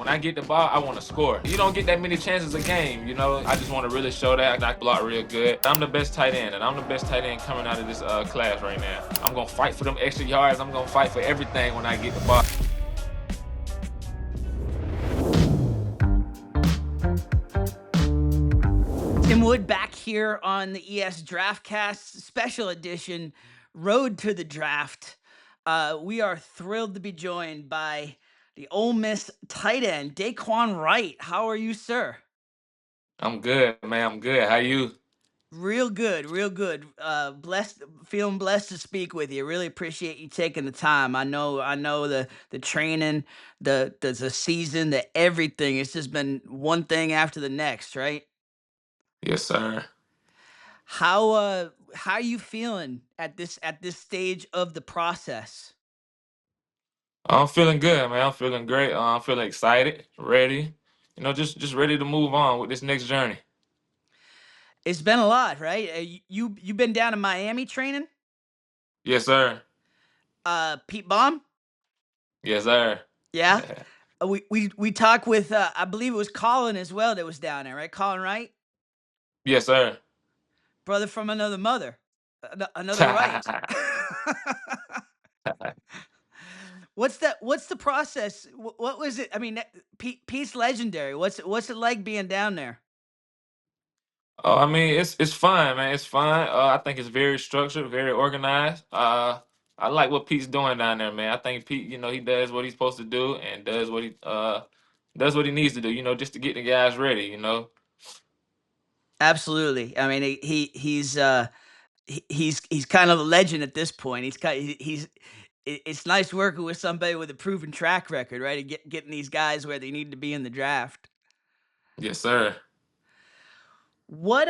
When I get the ball, I want to score. You don't get that many chances a game, you know. I just want to really show that I block real good. I'm the best tight end, and I'm the best tight end coming out of this class right now. I'm gonna fight for them extra yards. I'm gonna fight for everything when I get the ball. Tim Wood back here on the ES DraftCast special edition, Road to the Draft. We are thrilled to be joined by the Ole Miss tight end, DaeQuan Wright. How are you, sir? I'm good, man. I'm good. How you? Real good, real good. Feeling blessed to speak with you. Really appreciate you taking the time. I know the training, the season, the everything. It's just been one thing after the next, right? Yes, sir. How are you feeling at this stage of the process? I'm feeling good, man. I'm feeling great. I'm feeling excited, ready. You know, just ready to move on with this next journey. It's been a lot, right? You been down in Miami training? Yes, sir. Pete Baum? Yes, sir. Yeah. We talked with I believe it was Colin as well that was down there, right? Colin Wright, Yes, sir. brother from another mother, another Wright. What's the process? What was it? I mean, Pete's legendary. What's it like being down there? Oh, I mean, it's fun, man. It's fun. I think it's very structured, very organized. I like what Pete's doing down there, man. I think Pete, you know, he does what he's supposed to do and does what he needs to do, you know, just to get the guys ready, you know. Absolutely. I mean, he's kind of a legend at this point. It's nice working with somebody with a proven track record, right? And getting these guys where they need to be in the draft. Yes, sir. What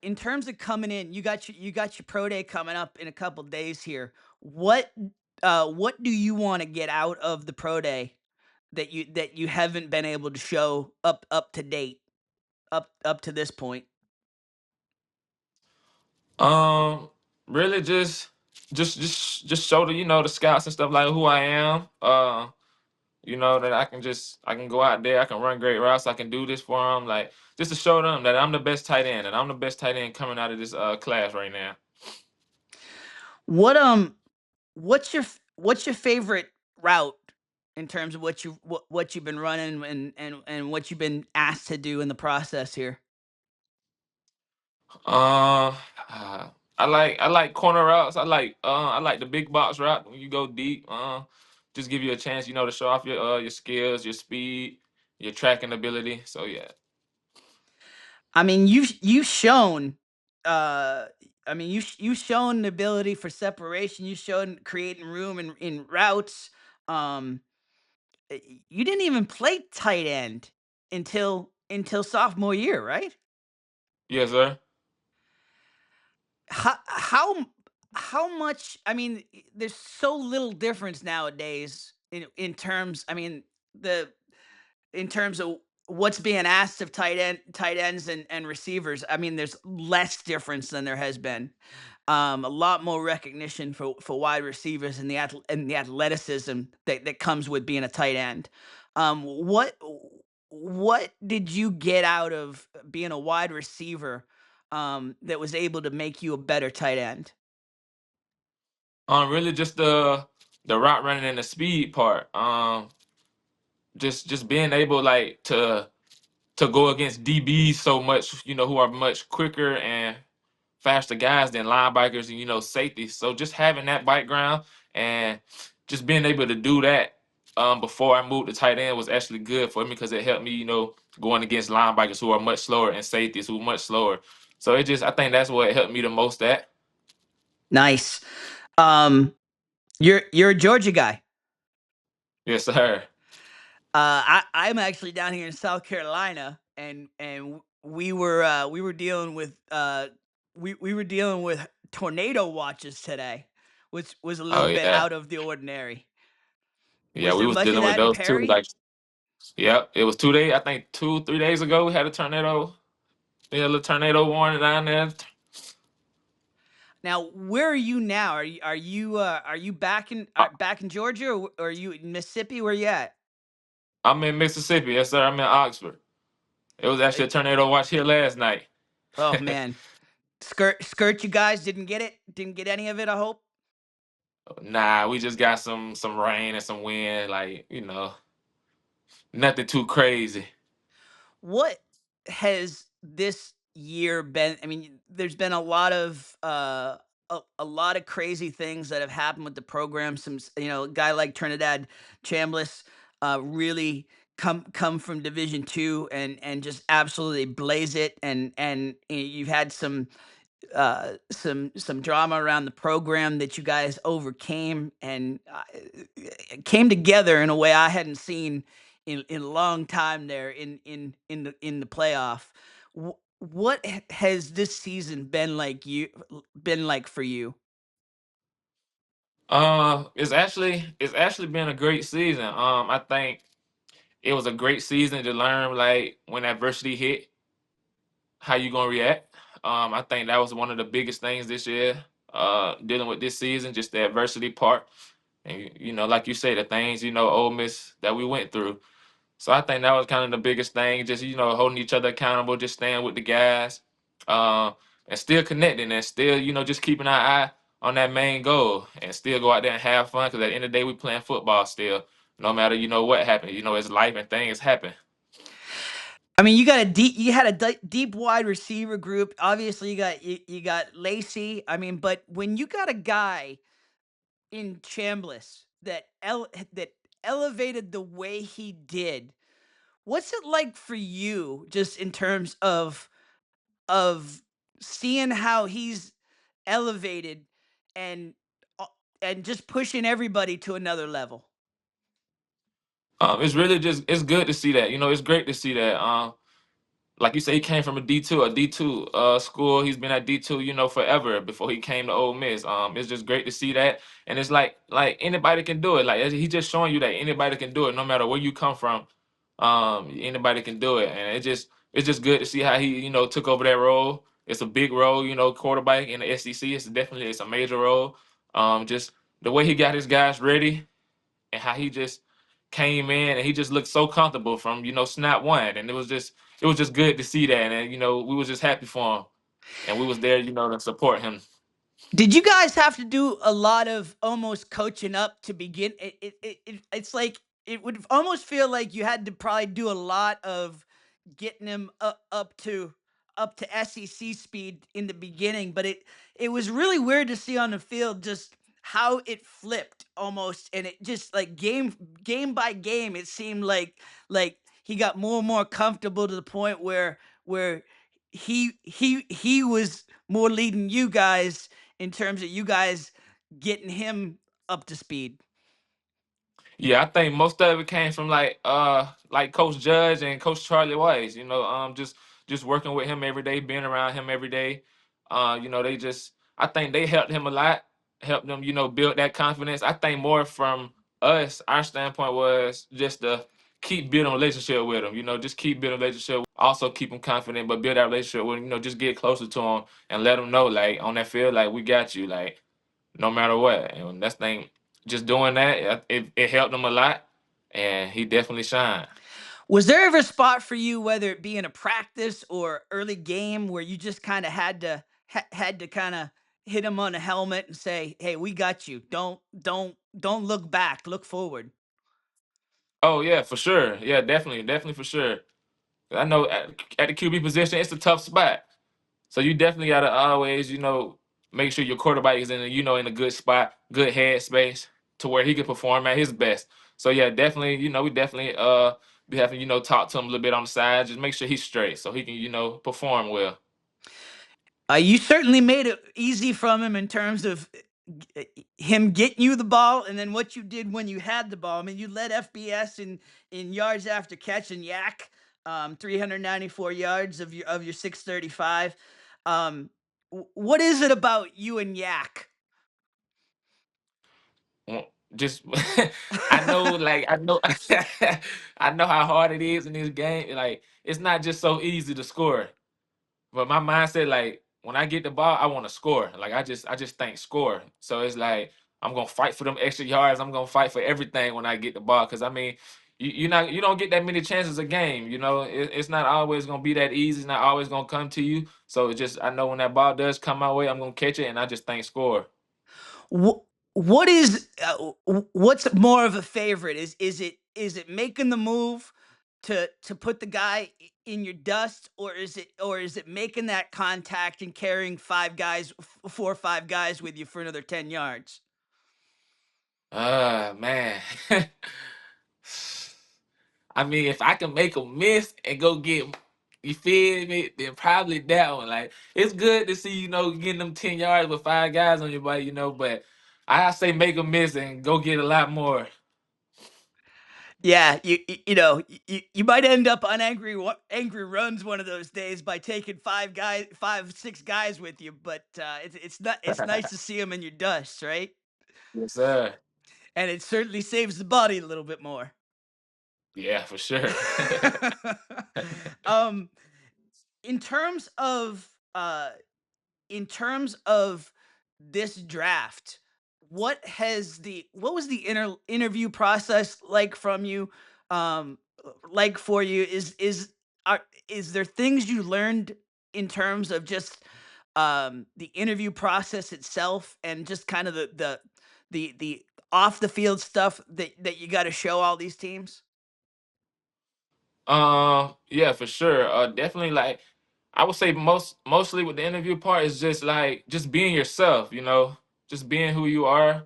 in terms of coming in, you got your pro day coming up in a couple days here. What do you want to get out of the pro day that you haven't been able to show up to date up to this point? Um, Really just show the, you know, the scouts and stuff like who I am. You know, that I can go out there, I can run great routes, I can do this for them, like just to show them that I'm the best tight end and I'm the best tight end coming out of this class right now. What what's your favorite route in terms of what you've been running and what you've been asked to do in the process here? Uh, I like corner routes. I like the big box route when you go deep. Just give you a chance, you know, to show off your skills, your speed, your tracking ability. So yeah. I mean, you've shown, uh, I mean, you've shown the ability for separation. You've shown creating room in routes. Um, you didn't even play tight end until sophomore year, right? Yes, sir. How how how much? I mean, there's so little difference nowadays in terms. I mean, the in terms of what's being asked of tight ends and receivers. I mean, there's less difference than there has been. A lot more recognition for wide receivers and the athleticism that comes with being a tight end. What did you get out of being a wide receiver that was able to make you a better tight end? Really just the route running and the speed part. Just being able like to go against DBs so much, you know, who are much quicker and faster guys than linebackers and, you know, safeties. So just having that background and just being able to do that before I moved to tight end was actually good for me because it helped me, you know, going against linebackers who are much slower and safeties who are much slower. So I think that's what helped me the most at. Nice. Um, you're a Georgia guy. Yes, sir. I'm actually down here in South Carolina, and we were dealing with we were dealing with tornado watches today, which was a Oh little bit yeah. out of the ordinary. Yeah, Was we there was much of dealing with that in those too. Perry? Like, yep, it was 2 days. I think 2, 3 days ago we had a tornado. We had a little tornado warning down there. Now, where are you now? Are you back in Uh, back in Georgia, or are you in Mississippi? Where you at? I'm in Mississippi, yes sir. I'm in Oxford. It was actually a tornado watch here last night. Oh man, skirt. You guys didn't get it. Didn't get any of it. I hope. Nah, we just got some rain and some wind, like nothing too crazy. What has this year been? I mean, there's been a lot of a lot of crazy things that have happened with the program. A guy like Trinidad Chambliss really come from Division Two and just absolutely blaze it. And you've had some drama around the program that you guys overcame and it came together in a way I hadn't seen in a long time there in the playoff. What has this season been like for you? It's actually been a great season. I think it was a great season to learn like when adversity hit, how you gonna react. I think that was one of the biggest things this year. Dealing with this season, just the adversity part, and like you say, the things Ole Miss that we went through. So I think that was kind of the biggest thing, just holding each other accountable, just staying with the guys, uh, and still connecting, and still just keeping our eye on that main goal, and still go out there and have fun. Because at the end of the day, we playing football still, no matter what happened. It's life and things happen. I mean, you had a deep wide receiver group. Obviously, you got Lacey. I mean, but when you got a guy in Chambliss that elevated the way he did, what's it like for you just in terms of seeing how he's elevated and uh, and just pushing everybody to another level? It's really just it's good to see that. It's great to see that. Like you say, he came from a D2 school. He's been at D2, forever before he came to Ole Miss. It's just great to see that, and it's like anybody can do it. Like he's just showing you that anybody can do it, no matter where you come from. Anybody can do it, and it's just good to see how he took over that role. It's a big role, quarterback in the SEC. It's a major role. Just the way he got his guys ready and how he just came in and he just looked so comfortable from snap one, and it was just good to see that, and we was just happy for him, and we was there to support him. Did you guys have to do a lot of almost coaching up to begin? It's like it would almost feel like you had to probably do a lot of getting him up to SEC speed in the beginning, but it was really weird to see on the field just how it flipped almost, and it just like game by game, it seemed like he got more and more comfortable to the point where he was more leading you guys in terms of you guys getting him up to speed. Yeah, I think most of it came from like Coach Judge and Coach Charlie Weiss. Just working with him every day, being around him every day. They just I think they helped him a lot, helped them build that confidence. I think more from us, our standpoint was just to keep building a relationship with him. Just keep building a relationship. Also keep him confident, but build that relationship with him. Just get closer to him and let him know like on that field like we got you like no matter what. And that's thing, just doing that, it helped him a lot, and he definitely shined. Was there ever a spot for you, whether it be in a practice or early game, where you just kind of had to kind of hit him on the helmet and say, "Hey, we got you. Don't look back. Look forward." Oh yeah, for sure. Yeah, definitely for sure. I know at the QB position, it's a tough spot. So you definitely gotta always, make sure your quarterback is in a good spot, good head space to where he can perform at his best. So yeah, definitely, we definitely be having, talk to him a little bit on the side, just make sure he's straight so he can, perform well. You certainly made it easy from him in terms of him getting you the ball, and then what you did when you had the ball. I mean, you led FBS in yards after catch and yak, 394 yards of your 635. What is it about you and yak? Just I know I know how hard it is in this game. Like it's not just so easy to score. But my mindset, like when I get the ball, I want to score. Like I just think score. So it's like I'm gonna fight for them extra yards. I'm gonna fight for everything when I get the ball. Cause I mean, you don't get that many chances a game. It's not always gonna be that easy. It's not always gonna come to you. So it's just I know when that ball does come my way, I'm gonna catch it, and I just think score. Wh- what is what's more of a favorite? Is it making the move to put the guy in your dust, or is it making that contact and carrying 4 or 5 guys with you for another 10 yards? Man. I mean, if I can make a miss and go get, you feel me, then probably that one. Like, it's good to see, getting them 10 yards with 5 guys on your body, but I say make a miss and go get a lot more. Yeah, you might end up on angry runs one of those days by taking 5, 6 guys with you, but it's nice to see them in your dust, right? Yes, sir. And it certainly saves the body a little bit more. Yeah, for sure. um, in terms of uh, in terms of this draft, what was the interview process like from you? Um, like for you is there things you learned in terms of just the interview process itself and just kind of the off the field stuff that you got to show all these teams? Yeah, for sure. Definitely, like I would say mostly with the interview part is just like just being yourself, just being who you are,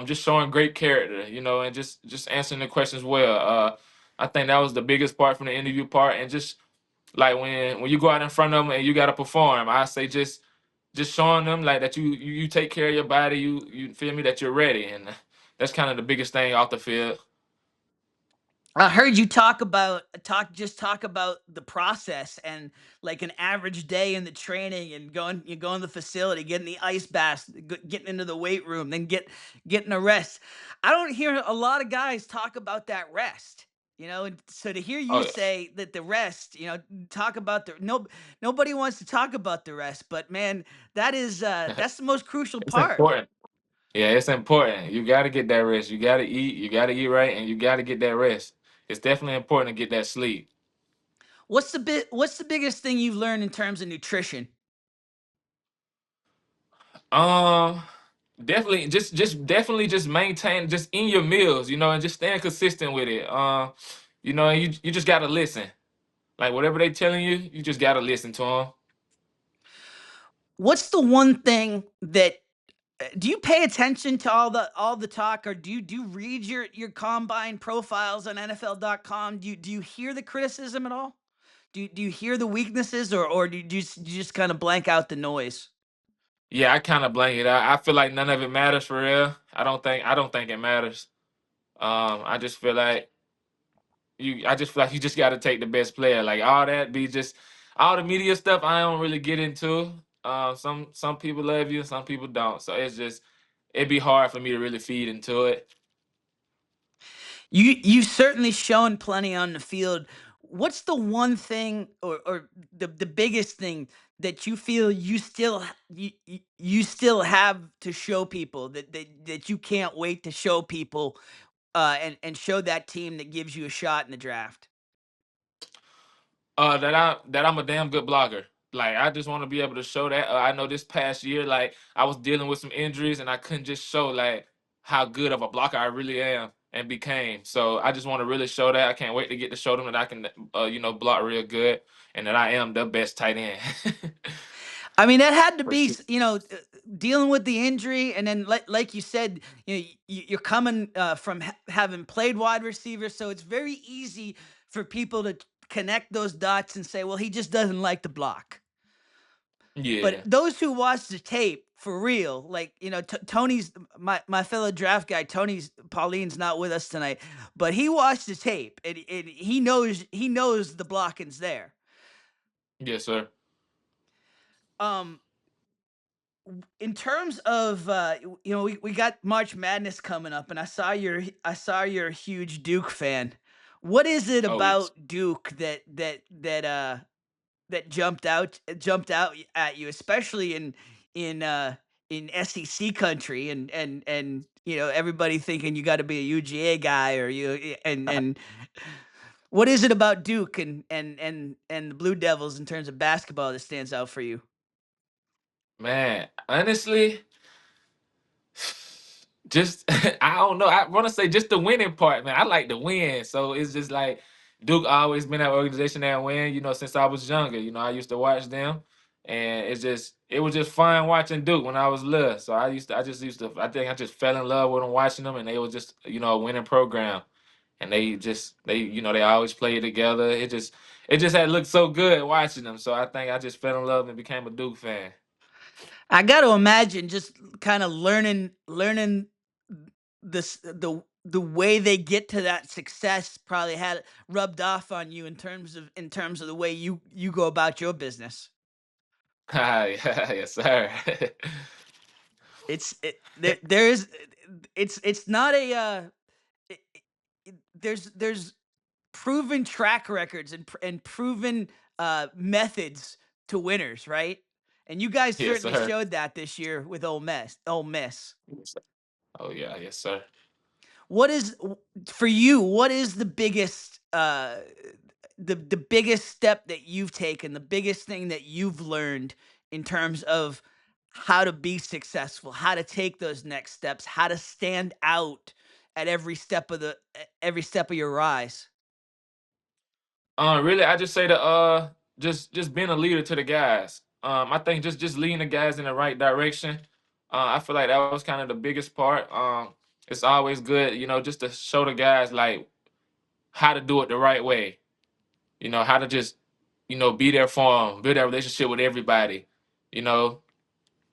just showing great character, and just answering the questions well. I think that was the biggest part from the interview part, and just like when you go out in front of them and you got to perform, I say just showing them like that you take care of your body, you feel me, that you're ready, and that's kind of the biggest thing off the field. I heard you talk about the process and like an average day in the training and you go in the facility, getting the ice baths, getting into the weight room, then getting a rest. I don't hear a lot of guys talk about that rest. And so to hear Oh you yeah, say that the rest, talk about the no nobody wants to talk about the rest, but man, that's the most crucial it's part. important. Yeah, it's important. You got to get that rest. You got to eat. You got to eat right, and you got to get that rest. It's definitely important to get that sleep. What's the biggest thing you've learned in terms of nutrition? Um, Definitely, just definitely just maintain just in your meals, and just staying consistent with it. And you just got to listen. Like whatever they telling you, you just got to listen to them. What's the one thing that do you pay attention to all the talk, or do you read your combine profiles on NFL.com? Do you hear the criticism at all? Do you hear the weaknesses, or do you just kind of blank out the noise? Yeah, I kind of blank it out. I feel like none of it matters for real. I don't think it matters. I just feel like you just got to take the best player. Like all that be just all the media stuff. I don't really get into. Some people love you, some people don't. So it'd be hard for me to really feed into it. You've certainly shown plenty on the field. What's the one thing, or the biggest thing that you feel you still have to show people that you can't wait to show people, and show that team that gives you a shot in the draft? That I'm a damn good blogger. Like I just want to be able to show that. I know this past year, like I was dealing with some injuries, and I couldn't just show like how good of a blocker I really am and became. So I just want to really show that. I can't wait to get to show them that I can, block real good, and that I am the best tight end. I mean, that had to For be, sure. dealing with the injury, and then like you said, you're coming from having played wide receiver, so it's very easy for people to connect those dots and say, well, he just doesn't like to block. But Yeah. those who watch the tape for real, like Tony's my fellow draft guy, Tony's Pauline's not with us tonight, but he watched the tape and he knows the blocking's there. Yes, sir. Um, in terms of we got March Madness coming up, and I saw you're a huge Duke fan. What is it Oh yes. about Duke that jumped out at you, especially in SEC country, and everybody thinking you got to be a UGA guy or and what is it about Duke and the Blue Devils in terms of basketball that stands out for you? Man, honestly, just I don't know. I want to say just the winning part, man. I like to win, so it's just like Duke always been that organization that win. Since I was younger, I used to watch them, and it was just fun watching Duke when I was little. So I just used to. I think I just fell in love with them watching them, and they was just a winning program, and they always played together. It just had looked so good watching them. So I think I just fell in love and became a Duke fan. I got to imagine just kind of learning the way they get to that success probably had rubbed off on you in terms of the way you go about your business. Yes, sir. There is it's not a it, there's proven track records and proven methods to winners, right? And you guys Yes, certainly sir. showed that this year with Ole Miss. Yes, sir. Oh yeah, yes, sir. What is for you? What is the biggest step that you've taken? The biggest thing that you've learned in terms of how to be successful, how to take those next steps, how to stand out at every step of your rise. Really, I just say to just being a leader to the guys. I think just leading the guys in the right direction. I feel like that was kind of the biggest part. It's always good, just to show the guys like how to do it the right way. How to just be there for them, build that relationship with everybody. You know,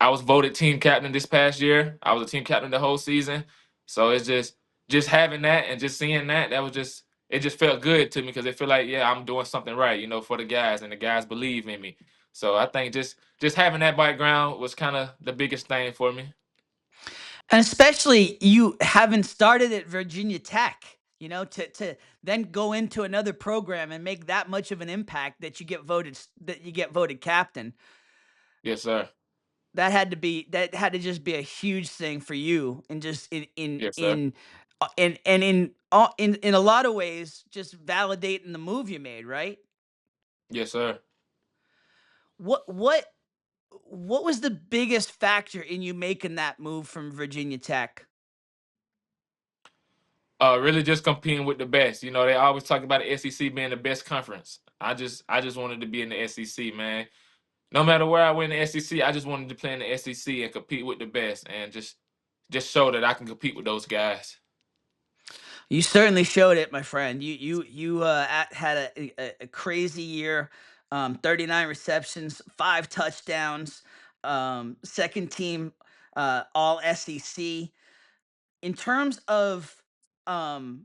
I was voted team captain this past year. I was a team captain the whole season. So it's just having that and just seeing that was just it just felt good to me because it feel like yeah I'm doing something right for the guys and the guys believe in me. So I think just having that background was kind of the biggest thing for me. And especially you having started at Virginia Tech, to then go into another program and make that much of an impact that you get voted captain. Yes sir. That had to just be a huge thing for you, and just Yes sir. in a lot of ways just validating the move you made, right? Yes sir. What what what was the biggest factor in you making that move from Virginia Tech? Really just competing with the best. They always talk about the SEC being the best conference. I just wanted to be in the SEC, man. No matter where I went in the SEC, I just wanted to play in the SEC and compete with the best, and just show that I can compete with those guys. You certainly showed it, my friend. Had a crazy year. 39 receptions, 5 touchdowns, second team all SEC. In terms of um,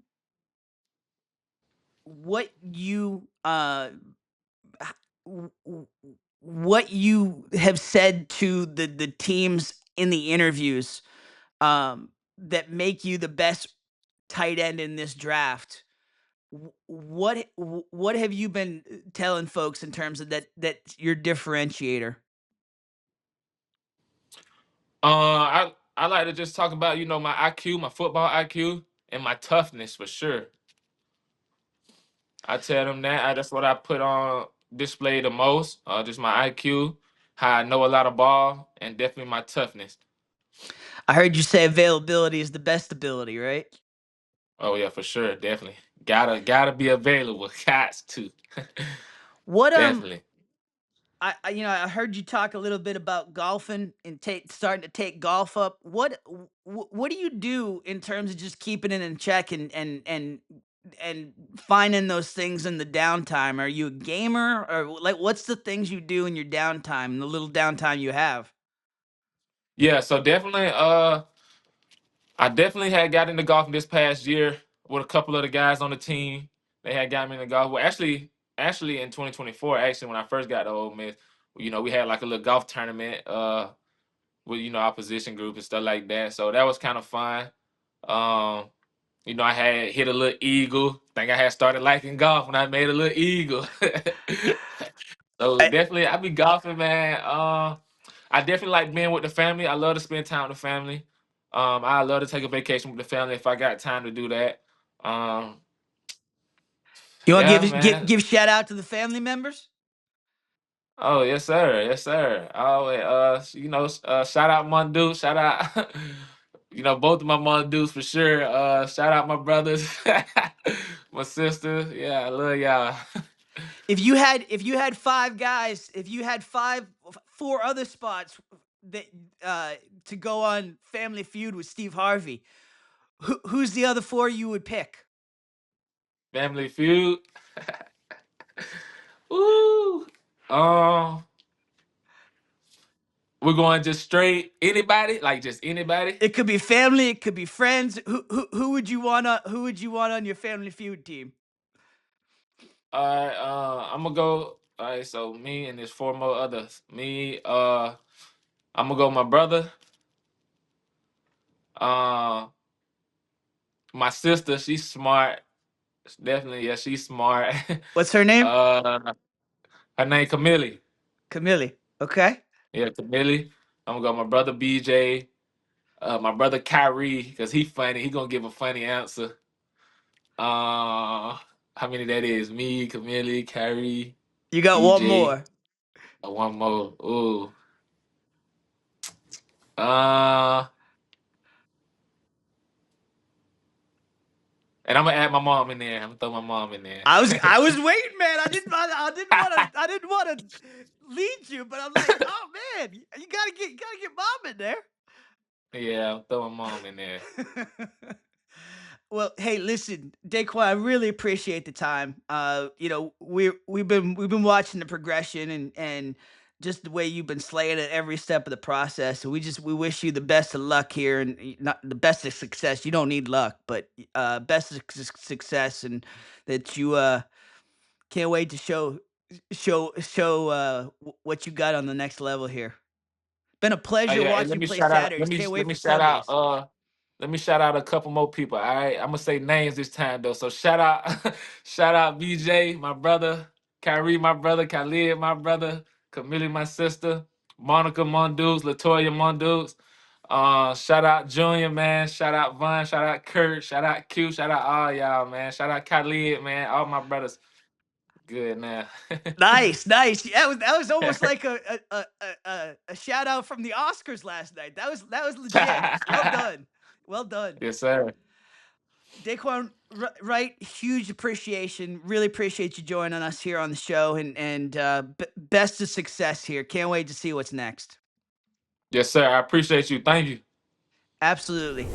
what you h- w- w- what you have said to the teams in the interviews, that make you the best tight end in this draft. What have you been telling folks in terms of that's your differentiator? I like to just talk about my IQ, my football IQ, and my toughness for sure. I tell them that's what I put on display the most. Just my IQ, how I know a lot of ball, and definitely my toughness. I heard you say availability is the best ability, right? Oh yeah, for sure, definitely. Gotta be available. Got to. What Definitely. I heard you talk a little bit about golfing and starting to take golf up. What do you do in terms of just keeping it in check and finding those things in the downtime? Are you a gamer, or like what's the things you do in your downtime, the little downtime you have? Yeah, so definitely I definitely had got into golf this past year with a couple of the guys on the team. They had got me into golf. Well, actually in 2024, actually when I first got to Ole Miss, we had like a little golf tournament with our position group and stuff like that. So that was kind of fun. Um, I had hit a little eagle. Think I had started liking golf when I made a little eagle. So definitely, I be golfing, man. I definitely like being with the family. I love to spend time with the family. I love to take a vacation with the family if I got time to do that. Um, You want to yeah, give man. give shout out to the family members? Oh yes, sir. Yes, sir. Oh, shout out Mondu. Shout out, both of my Mondus for sure. Shout out my brothers, my sister. Yeah, I love y'all. If you had five guys, if you had four other spots that to go on Family Feud with Steve Harvey, who's the other four you would pick? Family Feud. Ooh. Um, we're going just straight anybody, like just anybody. It could be family, it could be friends. Who would you want on your Family Feud team? All right, I'm gonna go. All right, so me and there's four more others. Me, I'm gonna go my brother. Uh, my sister, she's smart. Definitely, yeah, she's smart. What's her name? uh, her name Camille. Camille. Okay. Yeah, Camille. I'm gonna go my brother BJ. My brother Kyrie, because he funny. He gonna give a funny answer. How many that is? Me, Camille, Kyrie, You got one BJ. more. One more. Ooh. Uh, and I'm gonna add my mom in there. I'm gonna throw my mom in there. I was waiting, man. I didn't want to lead you, but I'm like, oh man, you gotta get mom in there. Yeah, I'm throwing my mom in there. Well, hey, listen, DaeQuan, I really appreciate the time. We've been watching the progression and just the way you've been slaying it every step of the process. So we wish you the best of luck here, and not the best of success. You don't need luck, but best of success, and that you can't wait to show what you got on the next level here. Been a Oh pleasure yeah, and watching let you me play shout out. Saturdays. Can't Let wait me for shout out. Sundays. Let me shout out a couple more people. All right, I'm gonna say names this time though. So shout out, shout out BJ, my brother, Kyrie, my brother, Khalid, my brother, Camille, my sister, Monica Mondues, Latoya Mondues. Shout out Junior, man. Shout out Vaughn. Shout out Kurt. Shout out Q. Shout out all y'all, man. Shout out Khalid, man. All my brothers. Good now. Nice, nice. That was almost like a shout out from the Oscars last night. That was legit. Well done, well done, Yes, sir. DaeQuan Wright. Huge appreciation. Really appreciate you joining us here on the show, and best of success here. Can't wait to see what's next. Yes, sir. I appreciate you. Thank you. Absolutely.